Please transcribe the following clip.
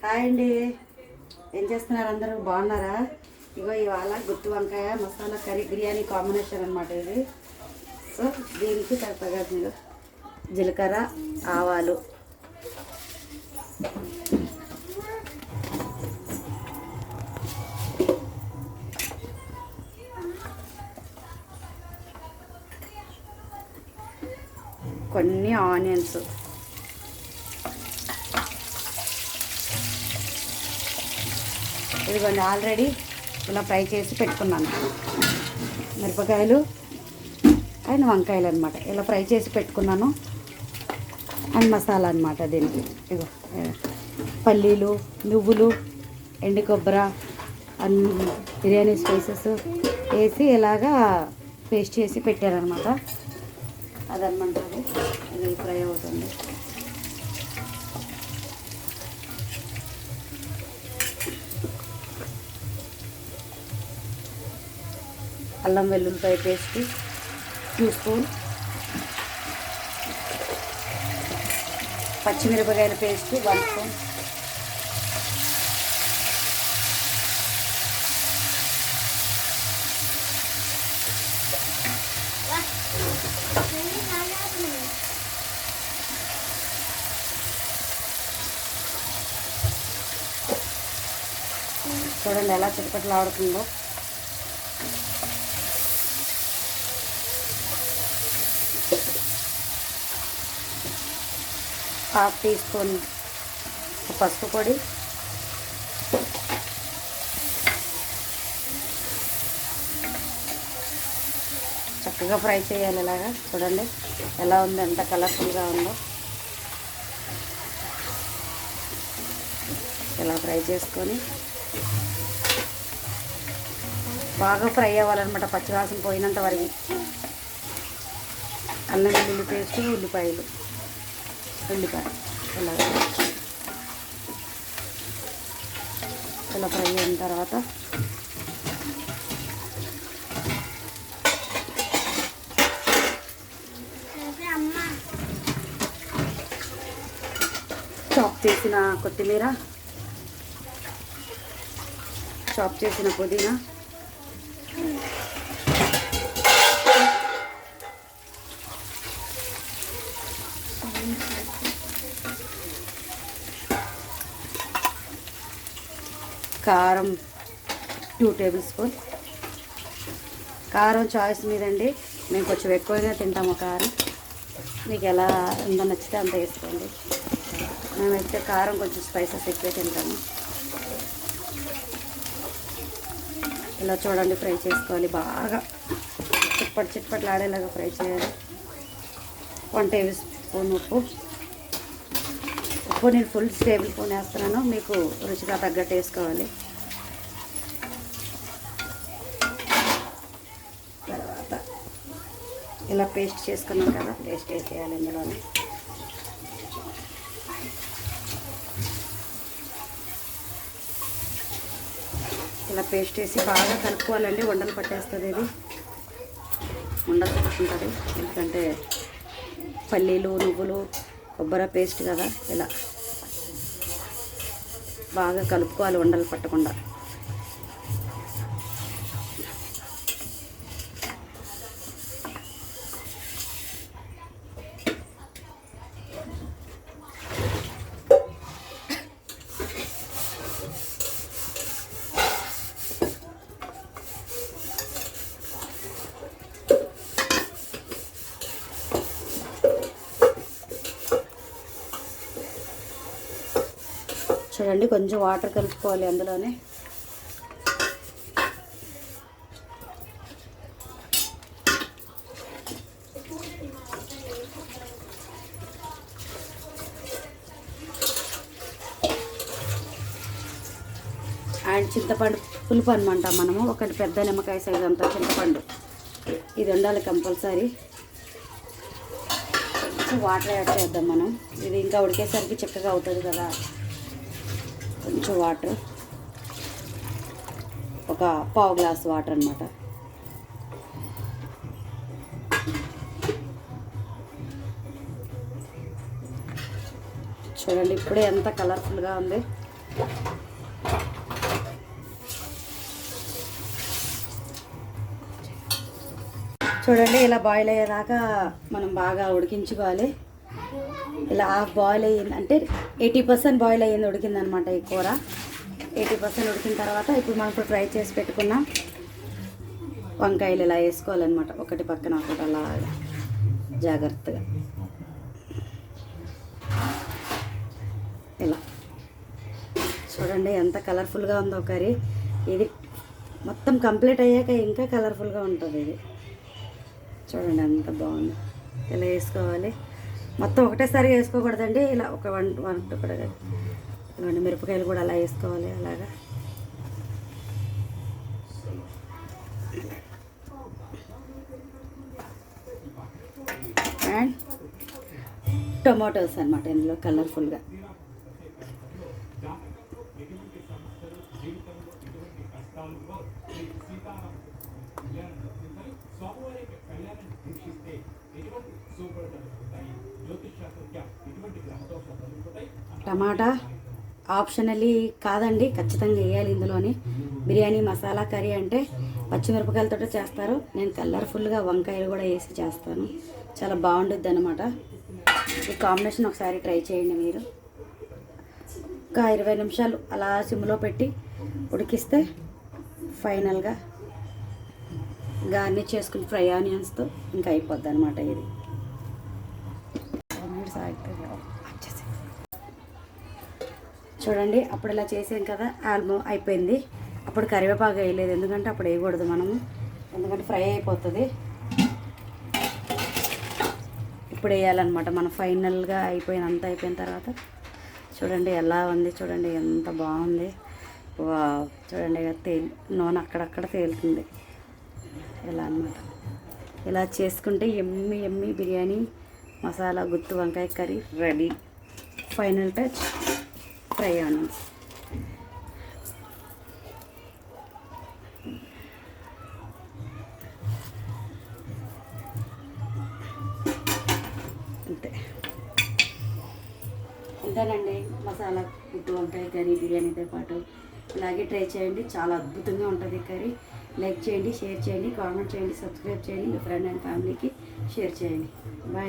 Hi అండి. ఏం చేస్తున్నారు? అందరూ బాగున్నారా? ఇగో ఇవాళ గుత్తి వంకాయ మసాలా కర్రీ బిర్యానీ కాంబినేషన్ అనమాట ఇది. సో దీనికి తగ్గ జీలకర్ర, ఆవాలు, కొన్ని ఆనియన్స్, ఇదిగోండి ఆల్రెడీ ఇలా ఫ్రై చేసి పెట్టుకున్నాను. మిరపకాయలు అండ్ వంకాయలు అనమాట ఇలా ఫ్రై చేసి పెట్టుకున్నాను. అండ్ మసాలా అనమాట దీనికి ఇగో పల్లీలు, నువ్వులు, ఎండు కొబ్బరి అండ్ బిర్యానీ స్పైసెస్ వేసి ఇలాగా పేస్ట్ చేసి పెట్టారనమాట. అదనమాట ఇది ఫ్రై అవుతుంది. అల్లం వెల్లుల్లిపాయ పేస్ట్ 2 స్పూన్, పచ్చిమిరపకాయల పేస్ట్ 1 స్పూన్, చూడండి ఎలా చిటపట్లు ఆడుతుందో. హాఫ్ టీ స్పూన్ పసుపు పొడి, చక్కగా ఫ్రై చేయాలి. ఇలాగా చూడండి ఎలా ఉంది, ఎంత కలర్ఫుల్గా ఉందో. ఇలా ఫ్రై చేసుకొని బాగా ఫ్రై అవ్వాలన్నమాట, పచ్చివాసన పోయినంత వరకు. అల్లం వెల్లుల్లి పేస్ట్, ఉల్లిపాయ ఇలా ఫ్రై అయిన తర్వాత చాప్ చేసిన కొత్తిమీర, చాప్ చేసిన పుదీనా, కారం 2 టేబుల్ స్పూన్. కారం చాయిస్ మీదండి, మేము కొంచెం ఎక్కువగా తింటాము కారం. మీకు ఎలా ఎంత నచ్చితే అంత వేసుకోండి. మేమైతే కారం కొంచెం స్పైసెస్ ఎక్కువ తింటాము. ఇలా చూడండి ఫ్రై చేసుకోవాలి, బాగా చిట్పట్లాడేలాగా ఫ్రై చేయాలి. 1 టేబుల్ స్పూన్ ఉప్పు నేను ఫుల్ టేబుల్ స్పూన్ వేస్తున్నాను, మీకు రుచిగా తగ్గట్టు వేసుకోవాలి. తర్వాత ఇలా పేస్ట్ చేసుకున్నాం కదా, పేస్ట్ వేసేయాలి ఇందులోనే. ఇలా పేస్ట్ వేసి బాగా కలుపుకోవాలండి, ఉండలు పట్టేస్తుంది. ఇది ఉండలు పట్టుకుంటుంది ఎందుకంటే పల్లీలు, నువ్వులు, కొబ్బరి పేస్ట్ కదా. ఇలా బాగా కలుపుకోవాలి ఉండలు పట్టకుండా. చూడండి కొంచెం వాటర్ కలుపుకోవాలి అందులోనే. అండ్ చింతపండు పులుపు అనమాట, మనము ఒకటి పెద్ద నిమ్మకాయ సైజు అంతా చింతపండు ఇది ఉండాలి కంపల్సరీ. వాటర్ యాడ్ చేద్దాం మనం, ఇది ఇంకా ఉడికేసరికి చిక్కగా అవుతుంది కదా. కొంచెం వాటర్, ఒక పావు గ్లాస్ వాటర్ అన్నమాట. చూడండి ఇప్పుడే ఎంత కలర్ఫుల్గా ఉంది. చూడండి ఇలా బాయిల్ అయ్యేదాకా మనం బాగా ఉడికించుకోవాలి. ఇలా హాఫ్ బాయిల్ అయ్యింది అంటే 80% బాయిల్ అయ్యింది, ఉడికిందనమాట ఈ కూర. 80% ఉడికిన తర్వాత ఇప్పుడు మనం ఇప్పుడు ఫ్రై చేసి పెట్టుకున్నాం వంకాయలు ఇలా వేసుకోవాలన్నమాట, ఒకటి పక్కన ఒకటి అలా జాగ్రత్తగా ఇలా. చూడండి ఎంత కలర్ఫుల్గా ఉందో కర్రీ. ఇది మొత్తం కంప్లీట్ అయ్యాక ఇంకా కలర్ఫుల్గా ఉంటుంది ఇది. చూడండి ఎంత బాగుంది. ఇలా వేసుకోవాలి, మొత్తం ఒకటేసారి వేసుకోకూడదండి. ఇలా ఒక వన్ కూడా ఇలాంటి మిరపకాయలు కూడా అలా వేసుకోవాలి. అలాగా అండ్ టొమాటోస్ అన్నమాట ఇందులో కలర్ఫుల్గా. టమాటా ఆప్షనల్లీ కాదండి, ఖచ్చితంగా వేయాలి ఇందులోని. బిర్యానీ మసాలా కర్రీ అంటే పచ్చిమిరపకాయలతో చేస్తారు. నేను కలర్ఫుల్గా వంకాయలు కూడా వేసి చేస్తాను, చాలా బాగుంటుంది అన్నమాట. ఈ కాంబినేషన్ ఒకసారి ట్రై చేయండి మీరు. ఒక 20 నిమిషాలు అలా సిమ్లో పెట్టి ఉడికిస్తే ఫైనల్గా గార్నిష్ చేసుకుని ఫ్రై ఆనియన్స్తో ఇంకా అయిపోద్ది అనమాట ఇది. చూడండి అప్పుడు ఇలా చేసాం కదా, అయిపోయింది. అప్పుడు కరివేపాకు వేయలేదు, ఎందుకంటే అప్పుడు వేయకూడదు మనము, ఎందుకంటే ఫ్రై అయిపోతుంది. ఇప్పుడు వేయాలన్నమాట మనం. ఫైనల్గా అంతా అయిపోయిన తర్వాత చూడండి ఎలా ఉంది, చూడండి ఎంత బాగుంది. చూడండి నూనె అక్కడక్కడ తేలుతుంది ఇలా అన్నమాట. ఇలా చేసుకుంటే ఎమ్మి ఎమ్మి బిర్యానీ మసాలా గుత్తి వంకాయ curry ready. Final touch fry onions. అంతే, అంతేనండి మసాలా గుత్తి వంకాయ కర్రీ బిర్యానీతో పాటు. ఇలాగే ట్రై చేయండి, చాలా అద్భుతంగా ఉంటుంది కర్రీ. లైక్ చేయండి, షేర్ చేయండి, కామెంట్ చేయండి, సబ్స్క్రైబ్ చేయండి, మీ ఫ్రెండ్ అండ్ ఫ్యామిలీకి షేర్ చేయండి. బాయ్.